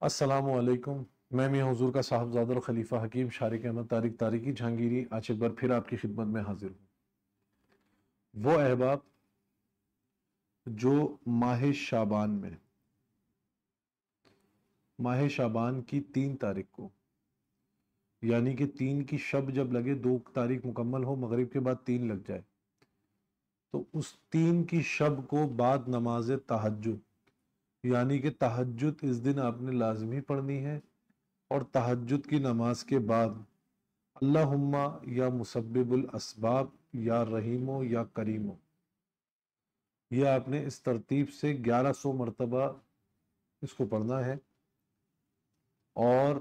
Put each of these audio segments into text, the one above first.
अस्सलामुअलैकुम। मैं मियां हुजूर का साहबजादा और खलीफा हकीम शारिक अहमद तारिक तारिकी जहांगीरी आज एक बार फिर आपकी खिदमत में हाजिर हूँ। वो अहबाब जो माह शाबान की 3 तारीख को, यानी कि 3 की शब जब लगे, 2 तारीख मुकम्मल हो, मगरिब के बाद 3 लग जाए, तो उस 3 की शब को बाद नमाज तहज्जुद, यानी कि तहज्जुद इस दिन आपने लाजमी पढ़नी है। और तहज्जुद की नमाज के बाद अल्लाहुम्मा या मुसब्बिबुल असबाब या रहीमो या करीमो, ये आपने इस तरतीब से 1100 मरतबा इसको पढ़ना है। और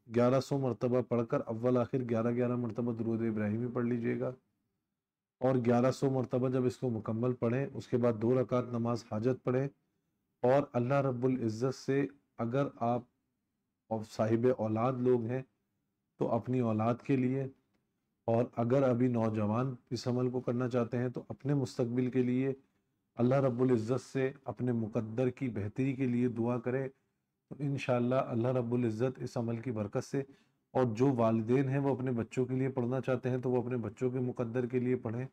1100 मरतबा पढ़कर अव्वल आखिर 11-11 मरतबा दुरूद इब्राहिमी पढ़ लीजिएगा। और 1100 मरतबा जब इसको मुकम्मल पढ़ें, उसके बाद 2 रकात नमाज हाजत पढ़ें। और अल्लाह रब्बुल इज़्ज़त से, अगर आप और साहिब औलाद लोग हैं तो अपनी औलाद के लिए, और अगर अभी नौजवान इस अमल को करना चाहते हैं तो अपने मुस्तकबिल के लिए अल्लाह रब्बुल इज़्ज़त से अपने मुकद्दर की बेहतरी के लिए दुआ करें। तो इंशाअल्लाह अल्लाह रब्बुल इज़्ज़त इस अमल की बरकत से, और जो वालिदैन हैं वो अपने बच्चों के लिए पढ़ना चाहते हैं तो वो अपने बच्चों के मुकद्दर के लिए पढ़ें।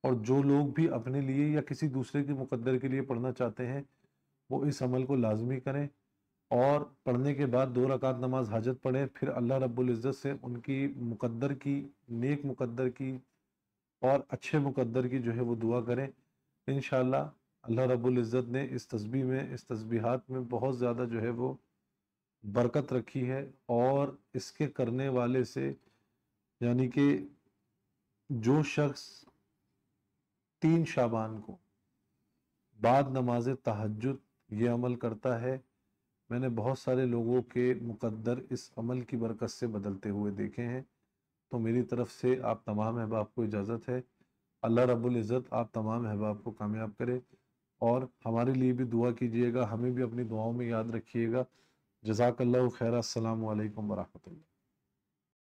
और जो लोग भी अपने लिए या किसी दूसरे के मुकद्दर के लिए पढ़ना चाहते हैं वो इस अमल को लाजमी करें। और पढ़ने के बाद 2 रकात नमाज हाजत पढ़ें, फिर अल्लाह रब्बुल इज़्ज़त से उनकी मुकद्दर की, नेक मुकद्दर की और अच्छे मुकद्दर की जो है वो दुआ करें। इंशाअल्लाह अल्लाह रब्बुल इज़्ज़त ने इस तस्बीह में, इस तस्बीहात में बहुत ज़्यादा जो है वो बरकत रखी है। और इसके करने वाले से, यानी कि जो शख्स 3 शाबान को बाद नमाज तहज्जुद ये अमल करता है, मैंने बहुत सारे लोगों के मुकद्दर इस अमल की बरकत से बदलते हुए देखे हैं। तो मेरी तरफ से आप तमाम अहबाब को इजाज़त है। अल्लाह रब्बुल इज़्ज़त आप तमाम अहबाब को कामयाब करे। और हमारे लिए भी दुआ कीजिएगा, हमें भी अपनी दुआओं में याद रखिएगा। जज़ाकल्लाहु खैर। अस्सलामु अलैकुम व रहमतुल्लाह।